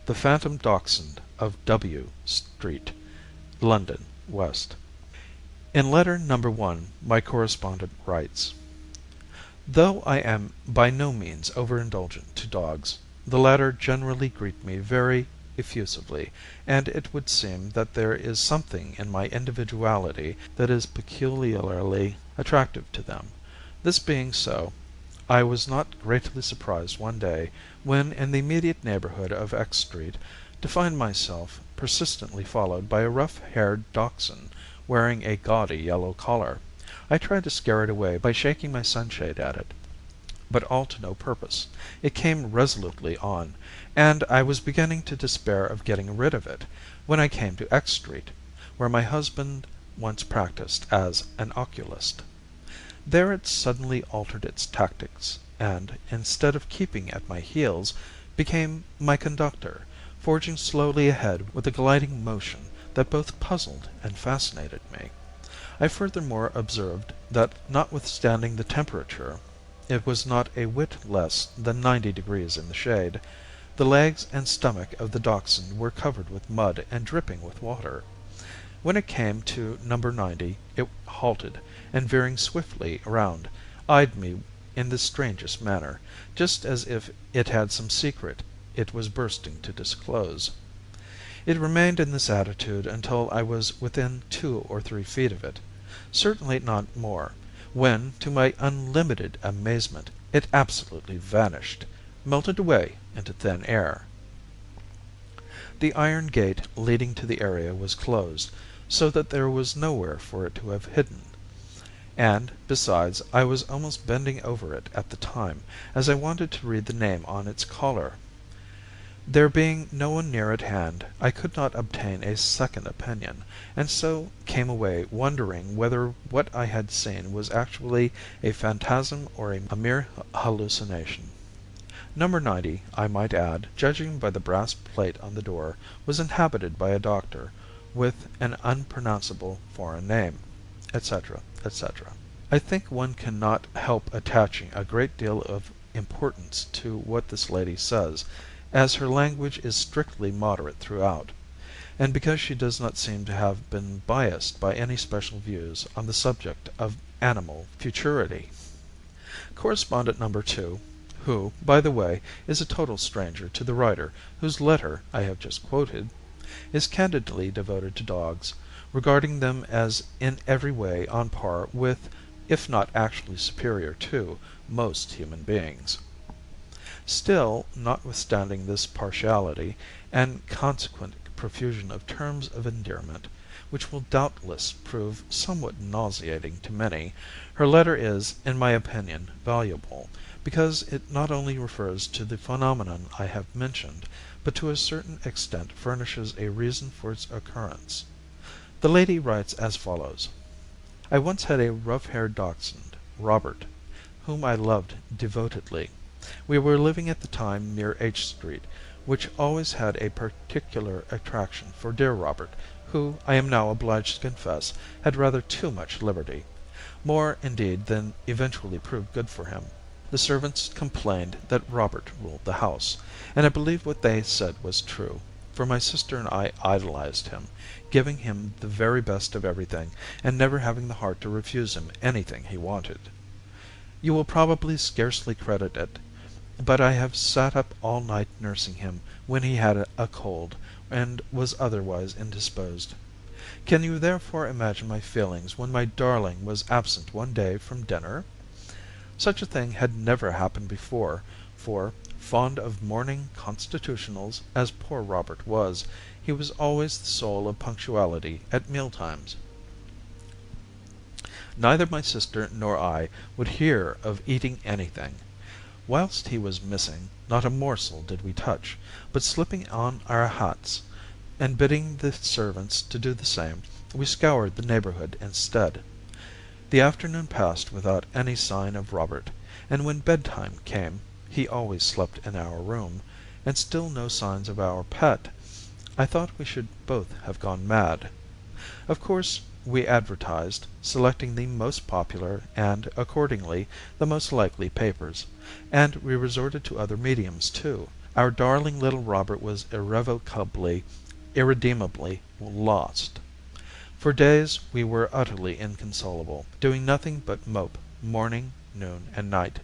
The Phantom Dachshund of W. Street, London, West. In letter number 1 my correspondent writes: "Though I am by no means overindulgent to dogs, the latter generally greet me very effusively, and it would seem that there is something in my individuality that is peculiarly attractive to them. This being so, I was not greatly surprised one day, when in the immediate neighbourhood of X Street, to find myself persistently followed by a rough-haired dachshund wearing a gaudy yellow collar. I tried to scare it away by shaking my sunshade at it, but all to no purpose. It came resolutely on, and I was beginning to despair of getting rid of it, when I came to X Street, where my husband once practised as an oculist. There it suddenly altered its tactics, and, instead of keeping at my heels, became my conductor, forging slowly ahead with a gliding motion that both puzzled and fascinated me. I furthermore observed that notwithstanding the temperature, it was not a whit less than 90° in the shade, the legs and stomach of the dachshund were covered with mud and dripping with water. When it came to number 90 it halted, and veering swiftly round, eyed me in the strangest manner, just as if it had some secret it was bursting to disclose. It remained in this attitude until I was within 2 or 3 feet of it, certainly not more, when, to my unlimited amazement, it absolutely vanished, melted away into thin air. The iron gate leading to the area was closed, so that there was nowhere for it to have hidden; and, besides, I was almost bending over it at the time, as I wanted to read the name on its collar. There being no one near at hand, I could not obtain a second opinion, and so came away wondering whether what I had seen was actually a phantasm or a mere hallucination. Number 90, I might add, judging by the brass plate on the door, was inhabited by a doctor with an unpronounceable foreign name, etc., etc. I think one cannot help attaching a great deal of importance to what this lady says, as her language is strictly moderate throughout, and because she does not seem to have been biassed by any special views on the subject of animal futurity. Correspondent number 2, who, by the way, is a total stranger to the writer whose letter I have just quoted, is candidly devoted to dogs, regarding them as in every way on par with, if not actually superior to, most human beings. Still, notwithstanding this partiality, and consequent profusion of terms of endearment, which will doubtless prove somewhat nauseating to many, her letter is, in my opinion, valuable, because it not only refers to the phenomenon I have mentioned, but to a certain extent furnishes a reason for its occurrence. The lady writes as follows: "I once had a rough-haired dachshund, Robert, whom I loved devotedly. We were living at the time near H Street, which always had a particular attraction for dear Robert, who, I am now obliged to confess, had rather too much liberty; more, indeed, than eventually proved good for him. The servants complained that Robert ruled the house, and I believe what they said was true, for my sister and I idolized him, giving him the very best of everything, and never having the heart to refuse him anything he wanted. You will probably scarcely credit it, but I have sat up all night nursing him when he had a cold and was otherwise indisposed. Can you therefore imagine my feelings when my darling was absent one day from dinner? Such a thing had never happened before, for, fond of morning constitutionals as poor Robert was, he was always the soul of punctuality at meal times. Neither my sister nor I would hear of eating anything. Whilst he was missing, not a morsel did we touch, but slipping on our hats, and bidding the servants to do the same, we scoured the neighbourhood instead. The afternoon passed without any sign of Robert, and when bedtime came (he always slept in our room) and still no signs of our pet, I thought we should both have gone mad. Of course we advertised, selecting the most popular and, accordingly, the most likely papers, and we resorted to other mediums too, Our darling little Robert was irrevocably, irredeemably lost. For days we were utterly inconsolable, doing nothing but mope morning, noon, and night.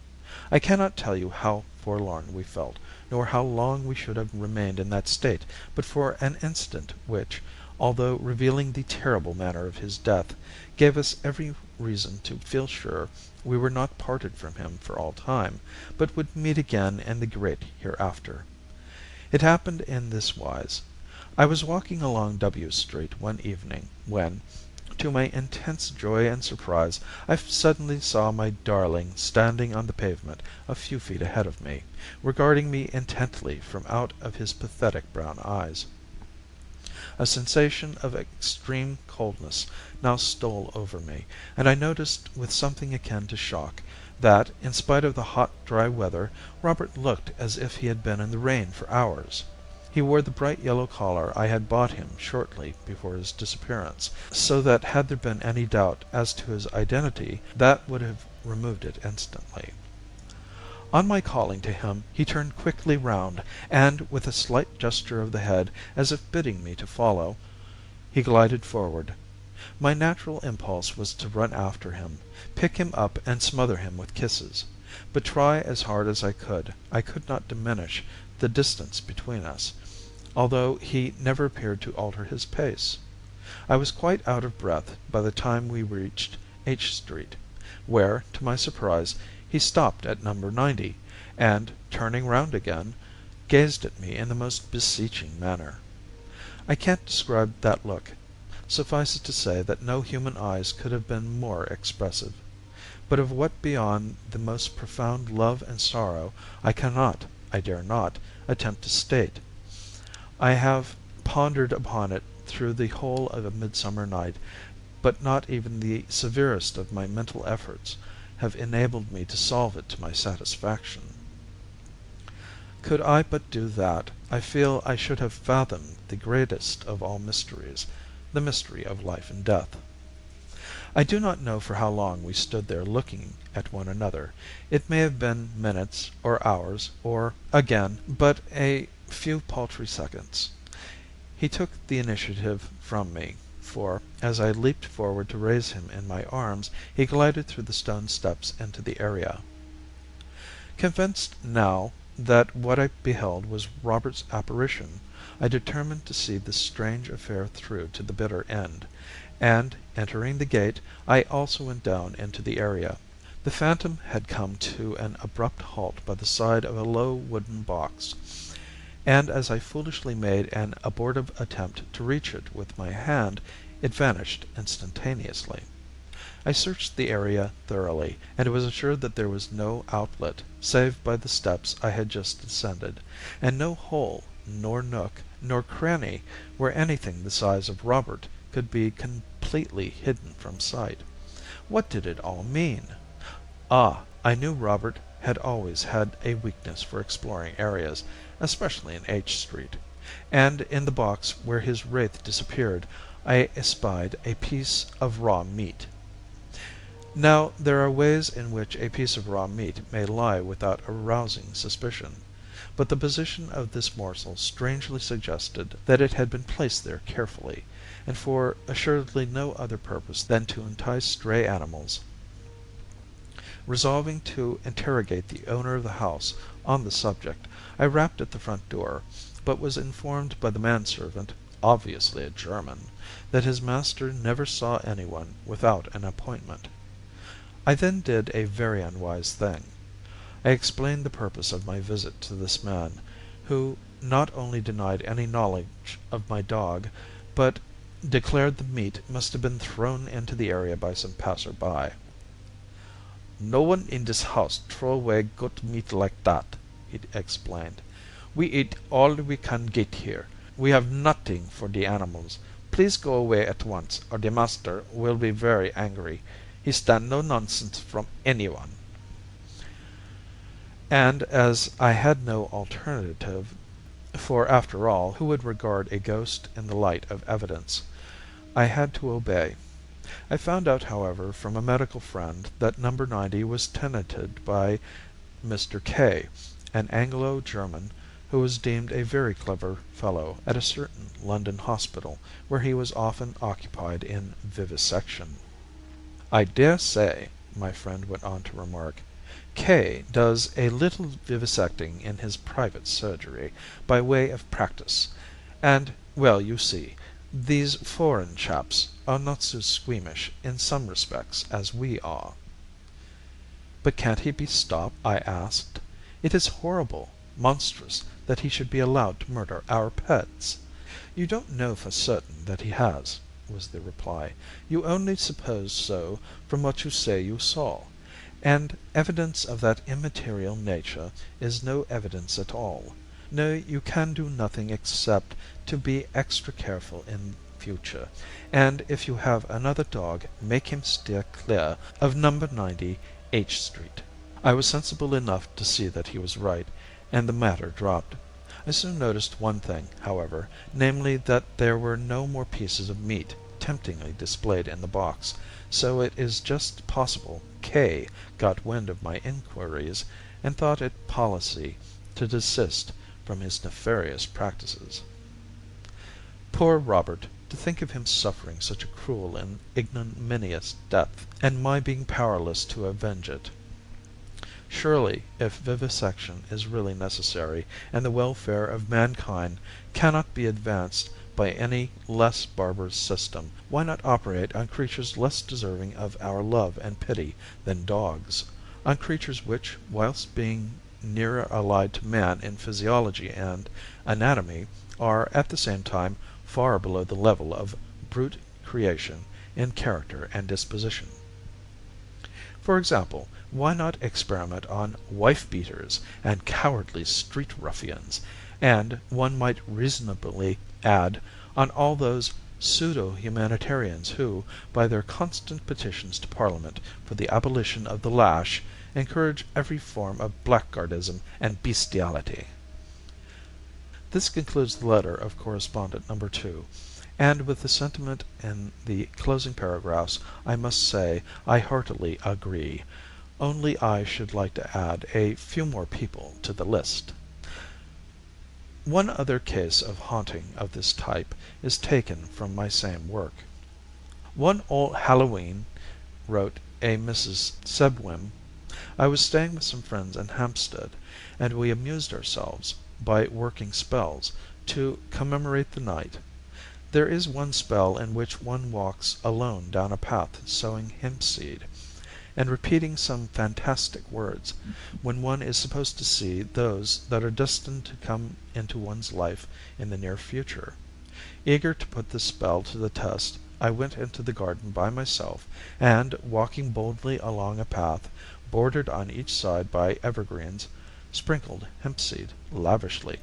I cannot tell you how forlorn we felt, nor how long we should have remained in that state but for an incident which, although revealing the terrible manner of his death, gave us every reason to feel sure we were not parted from him for all time, but would meet again in the great hereafter. It happened in this wise. I was walking along W Street one evening, when, to my intense joy and surprise, I suddenly saw my darling standing on the pavement a few feet ahead of me, regarding me intently from out of his pathetic brown eyes. A sensation of extreme coldness now stole over me, and I noticed with something akin to shock that, in spite of the hot, dry weather, Robert looked as if he had been in the rain for hours. He wore the bright yellow collar I had bought him shortly before his disappearance, so that had there been any doubt as to his identity, that would have removed it instantly. On my calling to him he turned quickly round, and, with a slight gesture of the head as if bidding me to follow, he glided forward. My natural impulse was to run after him, pick him up and smother him with kisses; but try as hard as I could not diminish the distance between us, although he never appeared to alter his pace. I was quite out of breath by the time we reached H Street, where, to my surprise, he stopped at number 90, and, turning round again, gazed at me in the most beseeching manner. I can't describe that look. Suffice it to say that no human eyes could have been more expressive. But of what beyond the most profound love and sorrow I cannot, I dare not, attempt to state. I have pondered upon it through the whole of a midsummer night, but not even the severest of my mental efforts have enabled me to solve it to my satisfaction. Could I but do that, I feel I should have fathomed the greatest of all mysteries, the mystery of life and death. I do not know for how long we stood there looking at one another. It may have been minutes or hours, or, again, but a few paltry seconds. He took the initiative from me, for, as I leaped forward to raise him in my arms, he glided through the stone steps into the area. Convinced now that what I beheld was Robert's apparition, I determined to see this strange affair through to the bitter end, and, entering the gate, I also went down into the area. The phantom had come to an abrupt halt by the side of a low wooden box, and as I foolishly made an abortive attempt to reach it with my hand, it vanished instantaneously. I searched the area thoroughly, and was assured that there was no outlet, save by the steps I had just descended, and no hole, nor nook, nor cranny where anything the size of Robert could be completely hidden from sight. What did it all mean? Ah, I knew Robert had always had a weakness for exploring areas, especially in H Street, and in the box where his wraith disappeared I espied a piece of raw meat. Now, there are ways in which a piece of raw meat may lie without arousing suspicion, but the position of this morsel strangely suggested that it had been placed there carefully, and for assuredly no other purpose than to entice stray animals. Resolving to interrogate the owner of the house on the subject, I rapped at the front door, but was informed by the manservant, obviously a German, that his master never saw anyone without an appointment. I then did a very unwise thing. I explained the purpose of my visit to this man, who not only denied any knowledge of my dog, but declared the meat must have been thrown into the area by some passer-by. "No one in this house throw away good meat like that," he explained. "We eat all we can get here. We have nothing for the animals. Please go away at once, or the master will be very angry. He stand no nonsense from anyone." And as I had no alternative, for after all, who would regard a ghost in the light of evidence, I had to obey. I found out, however, from a medical friend that number 90 was tenanted by Mr. K, an Anglo-German who was deemed a very clever fellow at a certain London hospital where he was often occupied in vivisection. "I dare say," my friend went on to remark, "K. does a little vivisecting in his private surgery, by way of practice, and, well, you see, these foreign chaps are not so squeamish in some respects as we are." "But can't he be stopped?" I asked. "It is horrible, monstrous, that he should be allowed to murder our pets." "You don't know for certain that he has," was the reply. "You only suppose so from what you say you saw, and evidence of that immaterial nature is no evidence at all. No, you can do nothing except to be extra careful in future, and if you have another dog make him steer clear of number 90 H Street." I was sensible enough to see that he was right, and the matter dropped. I soon noticed one thing, however, namely that there were no more pieces of meat temptingly displayed in the box, so it is just possible K. got wind of my inquiries and thought it policy to desist from his nefarious practices. Poor Robert, to think of him suffering such a cruel and ignominious death, and my being powerless to avenge it. Surely, if vivisection is really necessary, and the welfare of mankind cannot be advanced by any less barbarous system, why not operate on creatures less deserving of our love and pity than dogs? On creatures which, whilst being nearer allied to man in physiology and anatomy, are, at the same time, far below the level of brute creation in character and disposition. For example, why not experiment on wife-beaters and cowardly street ruffians, and, one might reasonably add, on all those pseudo-humanitarians who, by their constant petitions to Parliament for the abolition of the lash, encourage every form of blackguardism and bestiality. This concludes the letter of correspondent number 2, and with the sentiment in the closing paragraphs I must say I heartily agree, only I should like to add a few more people to the list. One other case of haunting of this type is taken from my same work. "One All Halloween," wrote a Mrs. Sebwim, "I was staying with some friends in Hampstead, and we amused ourselves, by working spells, to commemorate the night. There is one spell in which one walks alone down a path sowing hempseed, and repeating some fantastic words, when one is supposed to see those that are destined to come into one's life in the near future. Eager to put this spell to the test, I went into the garden by myself, and, walking boldly along a path, bordered on each side by evergreens, sprinkled hempseed lavishly.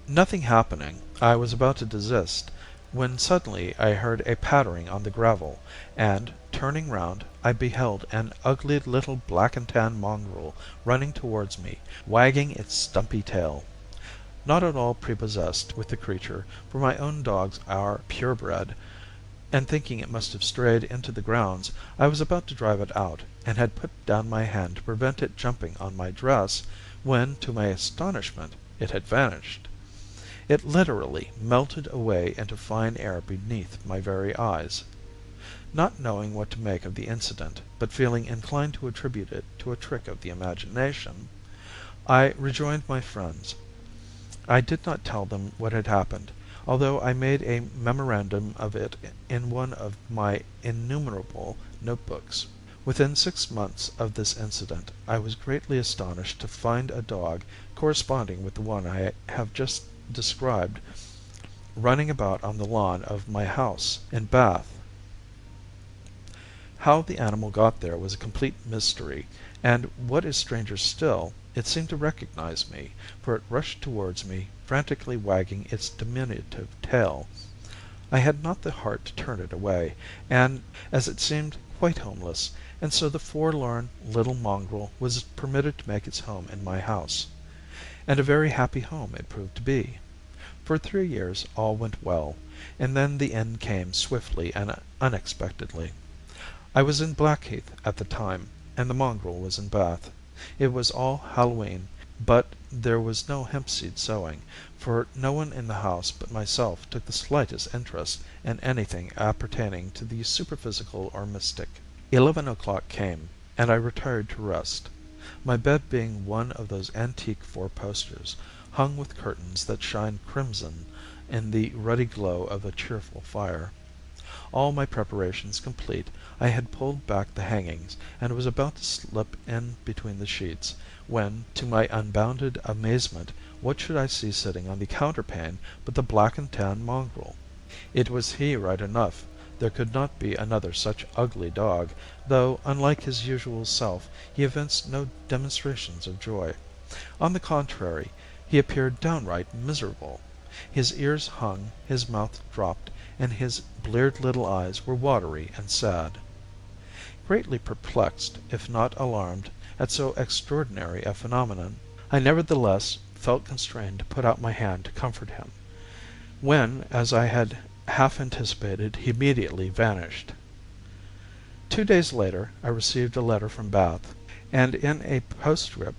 Nothing happening, I was about to desist, when suddenly I heard a pattering on the gravel, and, turning round, I beheld an ugly little black and tan mongrel running towards me, wagging its stumpy tail. Not at all prepossessed with the creature, for my own dogs are purebred, and thinking it must have strayed into the grounds, I was about to drive it out, and had put down my hand to prevent it jumping on my dress, when, to my astonishment, it had vanished. It literally melted away into fine air beneath my very eyes. Not knowing what to make of the incident, but feeling inclined to attribute it to a trick of the imagination, I rejoined my friends. I did not tell them what had happened, although I made a memorandum of it in one of my innumerable notebooks. Within 6 months of this incident I was greatly astonished to find a dog, corresponding with the one I have just described, running about on the lawn of my house in Bath. How the animal got there was a complete mystery, and, what is stranger still, it seemed to recognize me, for it rushed towards me, frantically wagging its diminutive tail. I had not the heart to turn it away, and as it seemed quite homeless, and so the forlorn little mongrel was permitted to make its home in my house. And a very happy home it proved to be. For 3 years all went well, and then the end came swiftly and unexpectedly. I was in Blackheath at the time, and the mongrel was in Bath. It was All Halloween, but there was no hempseed sowing, for no one in the house but myself took the slightest interest in anything appertaining to the superphysical or mystic. 11 o'clock came, and I retired to rest, my bed being one of those antique four-posters, hung with curtains that shine crimson in the ruddy glow of a cheerful fire. All my preparations complete, I had pulled back the hangings, and was about to slip in between the sheets, when, to my unbounded amazement, what should I see sitting on the counterpane but the black and tan mongrel? It was he right enough. There could not be another such ugly dog, though, unlike his usual self, he evinced no demonstrations of joy. On the contrary, he appeared downright miserable. His ears hung, his mouth dropped, and his bleared little eyes were watery and sad. Greatly perplexed, if not alarmed, at so extraordinary a phenomenon, I nevertheless felt constrained to put out my hand to comfort him, when, as I had half anticipated, he immediately vanished. 2 days later I received a letter from Bath, and in a postscript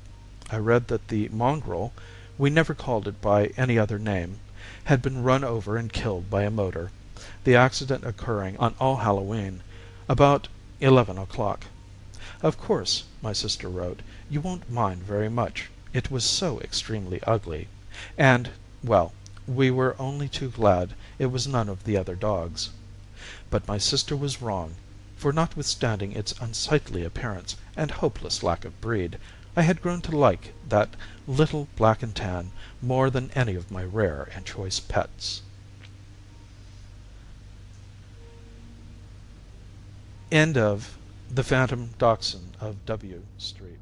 I read that the mongrel (we never called it by any other name) had been run over and killed by a motor, the accident occurring on All Hallowe'en, about 11 o'clock. Of course, my sister wrote, you won't mind very much, it was so extremely ugly, and, well, we were only too glad it was none of the other dogs. But my sister was wrong, for notwithstanding its unsightly appearance and hopeless lack of breed, I had grown to like that little black and tan more than any of my rare and choice pets. End of The Phantom Dachshund of W. Street.